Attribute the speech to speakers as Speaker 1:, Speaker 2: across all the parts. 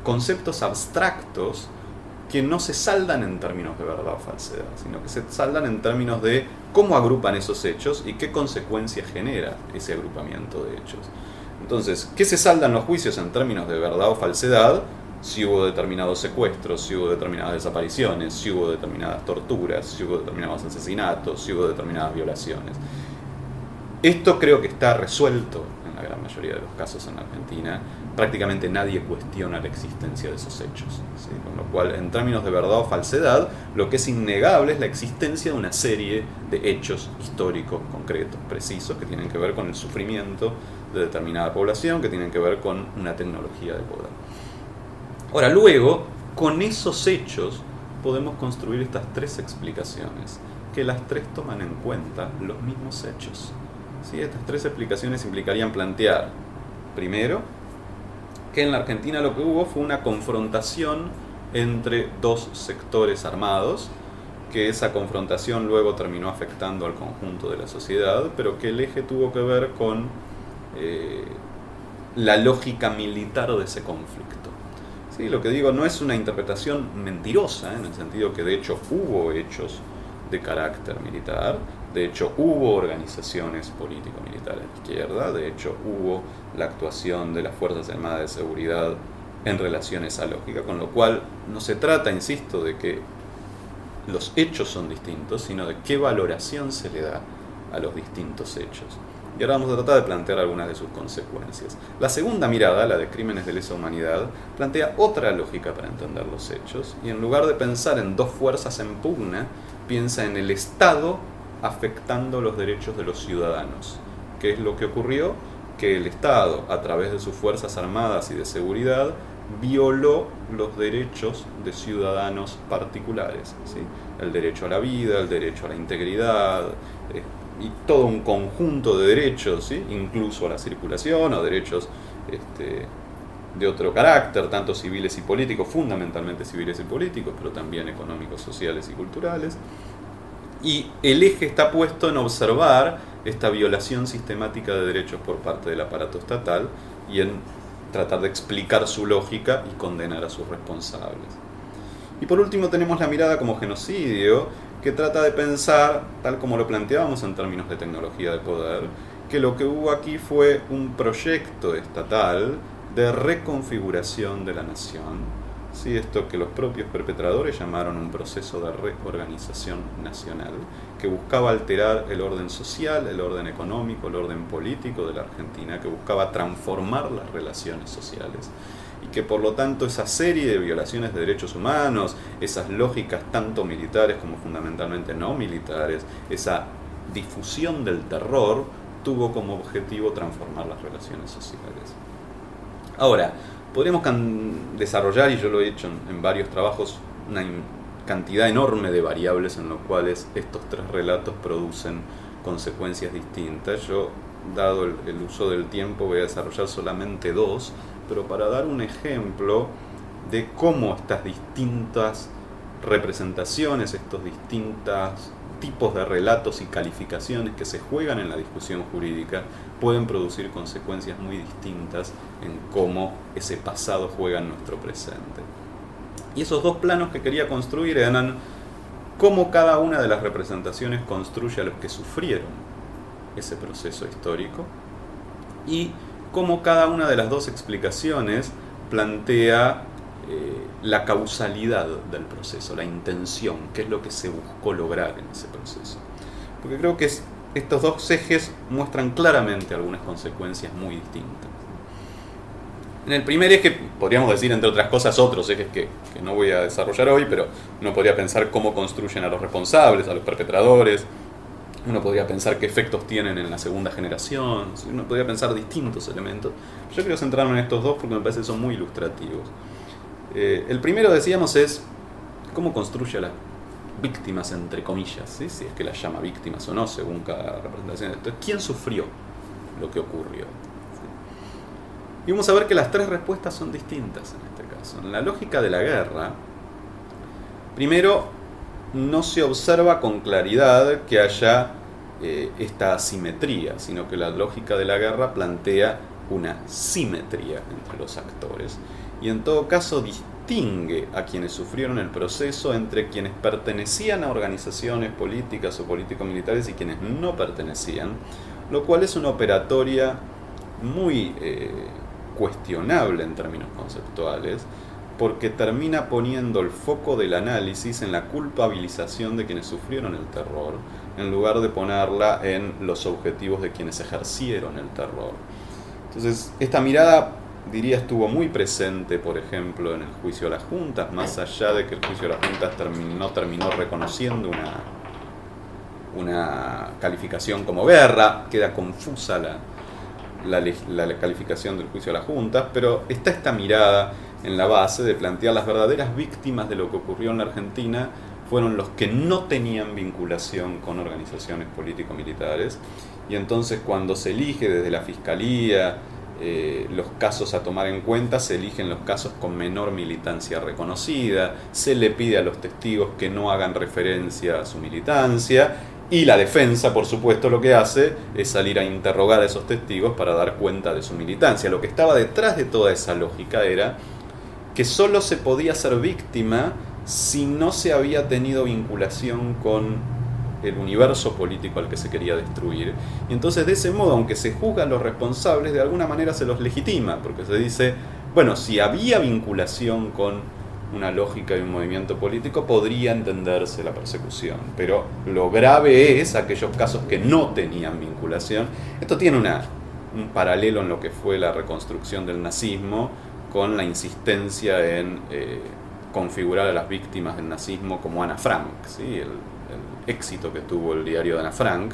Speaker 1: conceptos abstractos que no se saldan en términos de verdad o falsedad, sino que se saldan en términos de cómo agrupan esos hechos y qué consecuencias genera ese agrupamiento de hechos. Entonces, ¿qué se saldan los juicios en términos de verdad o falsedad? Si hubo determinados secuestros, si hubo determinadas desapariciones, si hubo determinadas torturas, si hubo determinados asesinatos, si hubo determinadas violaciones. Esto creo que está resuelto en la gran mayoría de los casos en Argentina. Prácticamente nadie cuestiona la existencia de esos hechos, ¿sí? Con lo cual, en términos de verdad o falsedad, lo que es innegable es la existencia de una serie de hechos históricos, concretos, precisos, que tienen que ver con el sufrimiento de determinada población, que tienen que ver con una tecnología de poder. Ahora, luego, con esos hechos, podemos construir estas tres explicaciones, que las tres toman en cuenta los mismos hechos. ¿Sí? Estas tres explicaciones implicarían plantear, primero, que en la Argentina lo que hubo fue una confrontación entre dos sectores armados, que esa confrontación luego terminó afectando al conjunto de la sociedad, pero que el eje tuvo que ver con la lógica militar de ese conflicto. Sí, lo que digo no es una interpretación mentirosa, en el sentido que de hecho hubo hechos de carácter militar, de hecho hubo organizaciones político-militares de izquierda, de hecho hubo la actuación de las Fuerzas Armadas de Seguridad en relación a esa lógica, con lo cual no se trata, insisto, de que los hechos son distintos, sino de qué valoración se le da a los distintos hechos. Y ahora vamos a tratar de plantear algunas de sus consecuencias. La segunda mirada, la de crímenes de lesa humanidad, plantea otra lógica para entender los hechos, y en lugar de pensar en dos fuerzas en pugna, piensa en el Estado afectando los derechos de los ciudadanos. ¿Qué es lo que ocurrió? Que el Estado, a través de sus Fuerzas Armadas y de Seguridad, violó los derechos de ciudadanos particulares, ¿sí? El derecho a la vida, el derecho a la integridad, y todo un conjunto de derechos, ¿sí? Incluso a la circulación o derechos de otro carácter, tanto civiles y políticos, fundamentalmente civiles y políticos, pero también económicos, sociales y culturales. Y el eje está puesto en observar esta violación sistemática de derechos por parte del aparato estatal y en tratar de explicar su lógica y condenar a sus responsables. Y por último tenemos la mirada como genocidio, que trata de pensar, tal como lo planteábamos en términos de tecnología de poder, que lo que hubo aquí fue un proyecto estatal de reconfiguración de la nación. Sí, esto que los propios perpetradores llamaron un proceso de reorganización nacional, que buscaba alterar el orden social, el orden económico, el orden político de la Argentina, que buscaba transformar las relaciones sociales, y que por lo tanto esa serie de violaciones de derechos humanos, esas lógicas tanto militares como fundamentalmente no militares, esa difusión del terror, tuvo como objetivo transformar las relaciones sociales. Ahora, podríamos desarrollar, y yo lo he hecho en varios trabajos, una cantidad enorme de variables en los cuales estos tres relatos producen consecuencias distintas. Yo, dado el uso del tiempo, voy a desarrollar solamente dos, pero para dar un ejemplo de cómo estas distintas representaciones, estos distintos tipos de relatos y calificaciones que se juegan en la discusión jurídica pueden producir consecuencias muy distintas en cómo ese pasado juega en nuestro presente. Y esos dos planos que quería construir eran cómo cada una de las representaciones construye a los que sufrieron ese proceso histórico y cómo cada una de las dos explicaciones plantea la causalidad del proceso, la intención, qué es lo que se buscó lograr en ese proceso. Porque creo que estos dos ejes muestran claramente algunas consecuencias muy distintas. En el primer eje, podríamos decir entre otras cosas otros ejes que no voy a desarrollar hoy, pero uno podría pensar cómo construyen a los responsables, a los perpetradores, uno podría pensar qué efectos tienen en la segunda generación, uno podría pensar distintos elementos. Yo quiero centrarme en estos dos porque me parece que son muy ilustrativos. El primero, decíamos, es cómo construye a las víctimas, entre comillas, ¿sí? Si es que las llama víctimas o no, según cada representación. Entonces, ¿quién sufrió lo que ocurrió? ¿Sí? Y vamos a ver que las tres respuestas son distintas en este caso. En la lógica de la guerra, primero, no se observa con claridad que haya esta asimetría, sino que la lógica de la guerra plantea una simetría entre los actores. y en todo caso distingue a quienes sufrieron el proceso entre quienes pertenecían a organizaciones políticas o político-militares y quienes no pertenecían, lo cual es una operatoria muy cuestionable en términos conceptuales, porque termina poniendo el foco del análisis en la culpabilización de quienes sufrieron el terror, en lugar de ponerla en los objetivos de quienes ejercieron el terror. Entonces, esta mirada, diría, estuvo muy presente, por ejemplo, en el juicio a las juntas, más allá de que el juicio a las juntas no terminó reconociendo una calificación como guerra, queda confusa la calificación del juicio a las juntas, pero está esta mirada en la base de plantear las verdaderas víctimas de lo que ocurrió en la Argentina fueron los que no tenían vinculación con organizaciones político-militares, y entonces cuando se elige desde la Fiscalía los casos a tomar en cuenta, se eligen los casos con menor militancia reconocida, se le pide a los testigos que no hagan referencia a su militancia, y la defensa, por supuesto, lo que hace es salir a interrogar a esos testigos para dar cuenta de su militancia. Lo que estaba detrás de toda esa lógica era que solo se podía ser víctima si no se había tenido vinculación con el universo político al que se quería destruir. Y entonces, de ese modo, aunque se juzgan a los responsables, de alguna manera se los legitima, porque se dice, bueno, si había vinculación con una lógica y un movimiento político, podría entenderse la persecución. Pero lo grave es aquellos casos que no tenían vinculación. Esto tiene un paralelo en lo que fue la reconstrucción del nazismo, con la insistencia en configurar a las víctimas del nazismo como Ana Frank, ¿sí? El éxito que tuvo el diario de Ana Frank.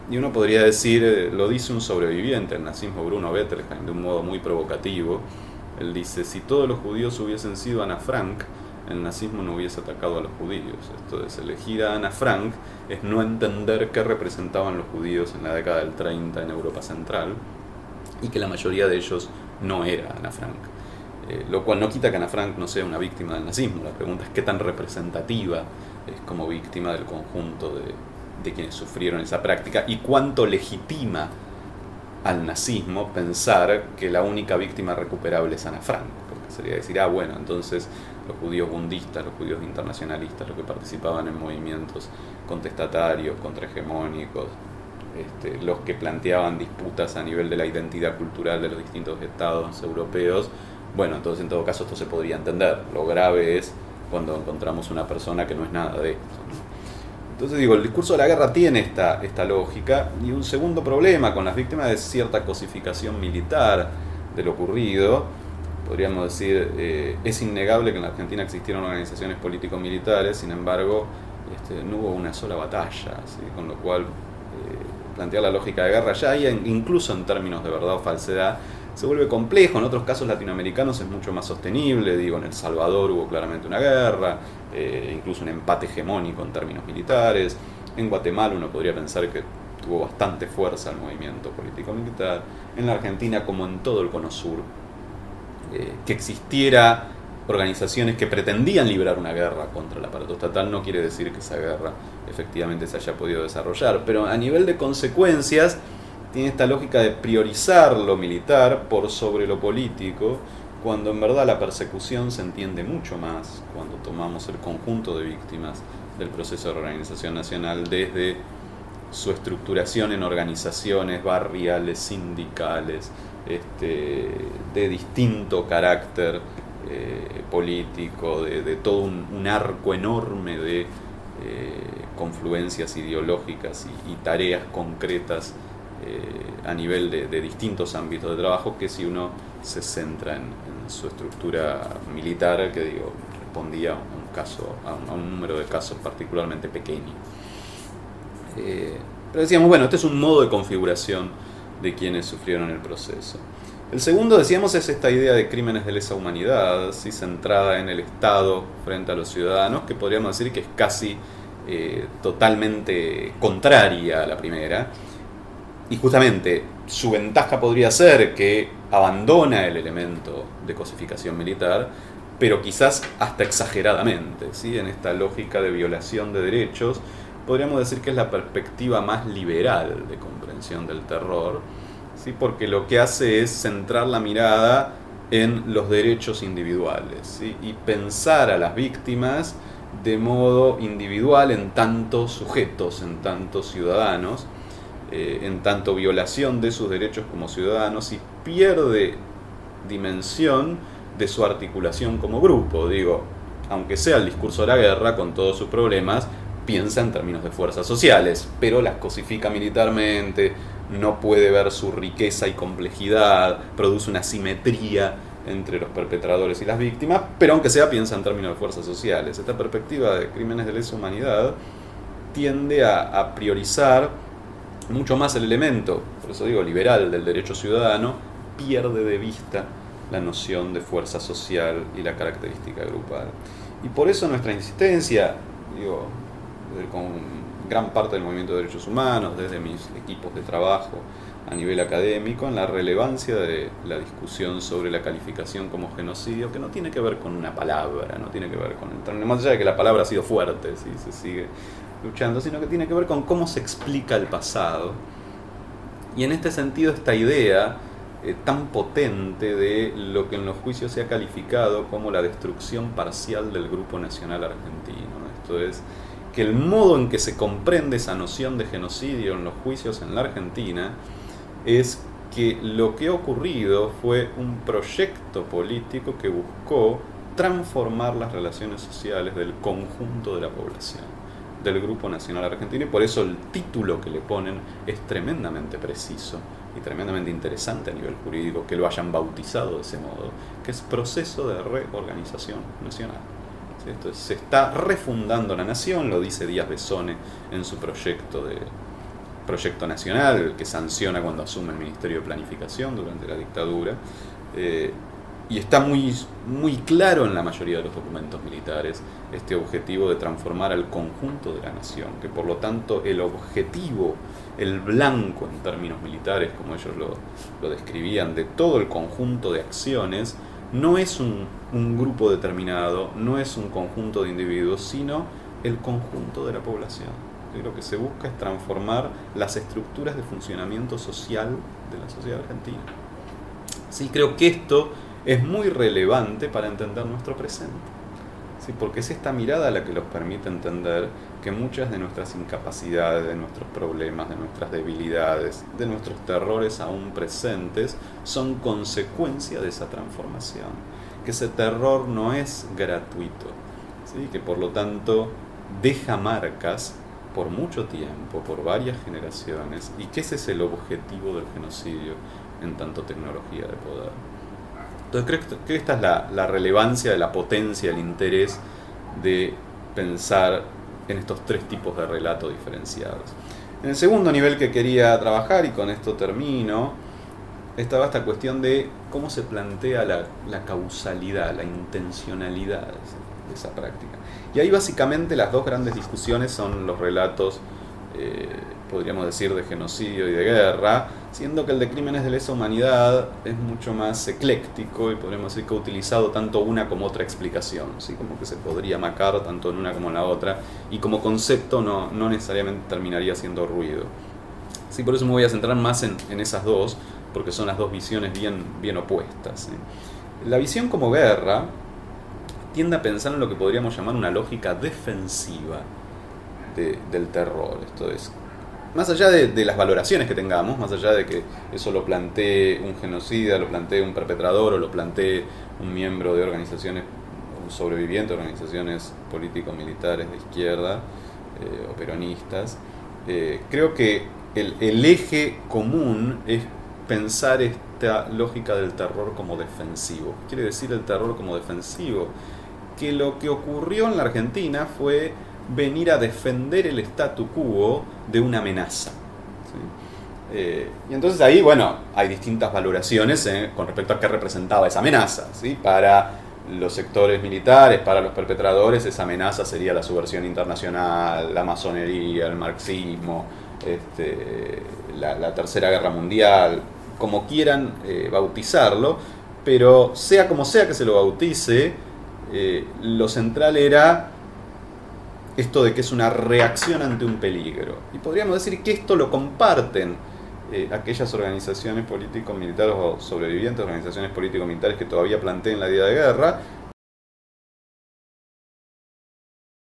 Speaker 1: Y uno podría decir, lo dice un sobreviviente del nazismo, Bruno Bettelheim, de un modo muy provocativo. Él dice, si todos los judíos hubiesen sido Ana Frank, el nazismo no hubiese atacado a los judíos. Esto es, elegir a Ana Frank es no entender qué representaban los judíos en la década del 30 en Europa Central, y que la mayoría de ellos no era Ana Frank. Lo cual no quita que Ana Frank no sea una víctima del nazismo. La pregunta es qué tan representativa es como víctima del conjunto de quienes sufrieron esa práctica, y cuánto legitima al nazismo pensar que la única víctima recuperable es Ana Frank, porque sería decir, bueno, entonces los judíos bundistas, los judíos internacionalistas, los que participaban en movimientos contestatarios, contrahegemónicos, los que planteaban disputas a nivel de la identidad cultural de los distintos estados europeos, bueno, entonces en todo caso esto se podría entender. Lo grave es cuando encontramos una persona que no es nada de esto, ¿no? Entonces digo, el discurso de la guerra tiene esta lógica, y un segundo problema con las víctimas es cierta cosificación militar de lo ocurrido. Podríamos decir, es innegable que en la Argentina existieron organizaciones político-militares, sin embargo, no hubo una sola batalla, ¿sí? Con lo cual plantear la lógica de guerra ya, incluso en términos de verdad o falsedad, se vuelve complejo. En otros casos latinoamericanos es mucho más sostenible. Digo, en El Salvador hubo claramente una guerra, incluso un empate hegemónico en términos militares. En Guatemala uno podría pensar que tuvo bastante fuerza el movimiento político-militar. En la Argentina, como en todo el Cono Sur, que existiera organizaciones que pretendían librar una guerra contra el aparato estatal no quiere decir que esa guerra efectivamente se haya podido desarrollar. Pero a nivel de consecuencias, tiene esta lógica de priorizar lo militar por sobre lo político, cuando en verdad la persecución se entiende mucho más cuando tomamos el conjunto de víctimas del proceso de reorganización nacional desde su estructuración en organizaciones barriales, sindicales, de distinto carácter político, de todo un arco enorme de confluencias ideológicas y tareas concretas a nivel de distintos ámbitos de trabajo, que si uno se centra en su estructura militar, que digo, respondía a un número de casos particularmente pequeño. Pero decíamos, bueno, este es un modo de configuración de quienes sufrieron el proceso. El segundo, decíamos, es esta idea de crímenes de lesa humanidad, ¿sí? Centrada en el Estado frente a los ciudadanos, que podríamos decir que es casi totalmente contraria a la primera. Y justamente su ventaja podría ser que abandona el elemento de cosificación militar, pero quizás hasta exageradamente, ¿sí? En esta lógica de violación de derechos, podríamos decir que es la perspectiva más liberal de comprensión del terror, ¿sí? Porque lo que hace es centrar la mirada en los derechos individuales, ¿sí? Y pensar a las víctimas de modo individual en tantos sujetos, en tantos ciudadanos, en tanto violación de sus derechos como ciudadanos, y pierde dimensión de su articulación como grupo. Digo, aunque sea el discurso de la guerra con todos sus problemas, piensa en términos de fuerzas sociales, pero las cosifica militarmente, no puede ver su riqueza y complejidad, produce una simetría entre los perpetradores y las víctimas, pero aunque sea piensa en términos de fuerzas sociales. Esta perspectiva de crímenes de lesa humanidad tiende a priorizar mucho más el elemento, por eso digo, liberal del derecho ciudadano, pierde de vista la noción de fuerza social y la característica grupal. Y por eso nuestra insistencia, digo, con gran parte del movimiento de derechos humanos, desde mis equipos de trabajo a nivel académico, en la relevancia de la discusión sobre la calificación como genocidio, que no tiene que ver con una palabra, no tiene que ver con el término, más allá de que la palabra ha sido fuerte, ¿sí? Se sigue luchando, sino que tiene que ver con cómo se explica el pasado. Y en este sentido, esta idea tan potente de lo que en los juicios se ha calificado como la destrucción parcial del Grupo Nacional Argentino. Esto es, que el modo en que se comprende esa noción de genocidio en los juicios en la Argentina es que lo que ha ocurrido fue un proyecto político que buscó transformar las relaciones sociales del conjunto de la población, del Grupo Nacional Argentino, y por eso el título que le ponen es tremendamente preciso y tremendamente interesante a nivel jurídico, que lo hayan bautizado de ese modo, que es proceso de reorganización nacional. ¿Sí? Entonces, se está refundando la nación, lo dice Díaz Besone en su proyecto nacional, que sanciona cuando asume el Ministerio de Planificación durante la dictadura, y está muy, muy claro en la mayoría de los documentos militares este objetivo de transformar al conjunto de la nación, que por lo tanto el objetivo, el blanco en términos militares, como ellos lo describían, de todo el conjunto de acciones, no es un grupo determinado, no es un conjunto de individuos, sino el conjunto de la población. Y lo que se busca es transformar las estructuras de funcionamiento social de la sociedad argentina. Sí, creo que esto es muy relevante para entender nuestro presente, ¿sí? Porque es esta mirada la que nos permite entender que muchas de nuestras incapacidades, de nuestros problemas, de nuestras debilidades, de nuestros terrores aún presentes, son consecuencia de esa transformación, que ese terror no es gratuito, ¿sí? Que por lo tanto deja marcas por mucho tiempo, por varias generaciones, y que ese es el objetivo del genocidio en tanto tecnología de poder. Entonces creo que esta es la relevancia de la potencia, el interés de pensar en estos tres tipos de relatos diferenciados. En el segundo nivel que quería trabajar, y con esto termino, estaba esta cuestión de cómo se plantea la causalidad, la intencionalidad de esa práctica. Y ahí básicamente las dos grandes discusiones son los relatos, podríamos decir, de genocidio y de guerra, siendo que el de crímenes de lesa humanidad es mucho más ecléctico y podríamos decir que ha utilizado tanto una como otra explicación, ¿sí? Como que se podría macar tanto en una como en la otra, y como concepto no necesariamente terminaría haciendo ruido. Sí, por eso me voy a centrar más en esas dos, porque son las dos visiones bien opuestas, ¿sí? La visión como guerra tiende a pensar en lo que podríamos llamar una lógica defensiva del terror. Esto es, más allá de las valoraciones que tengamos, más allá de que eso lo plantee un genocida, lo plantee un perpetrador o lo plantee un miembro de organizaciones, un sobreviviente de organizaciones político-militares de izquierda o peronistas, creo que el eje común es pensar esta lógica del terror como defensivo. ¿Qué quiere decir el terror como defensivo? Que lo que ocurrió en la Argentina fue venir a defender el statu quo de una amenaza, ¿sí? Y entonces ahí, bueno, hay distintas valoraciones con respecto a qué representaba esa amenaza, ¿sí? Para los sectores militares, para los perpetradores, esa amenaza sería la subversión internacional, la masonería, el marxismo, la Tercera Guerra Mundial, como quieran bautizarlo, pero sea como sea que se lo bautice, lo central era esto de que es una reacción ante un peligro. Y podríamos decir que esto lo comparten aquellas organizaciones político-militares o sobrevivientes de organizaciones político-militares que todavía planteen la idea de guerra,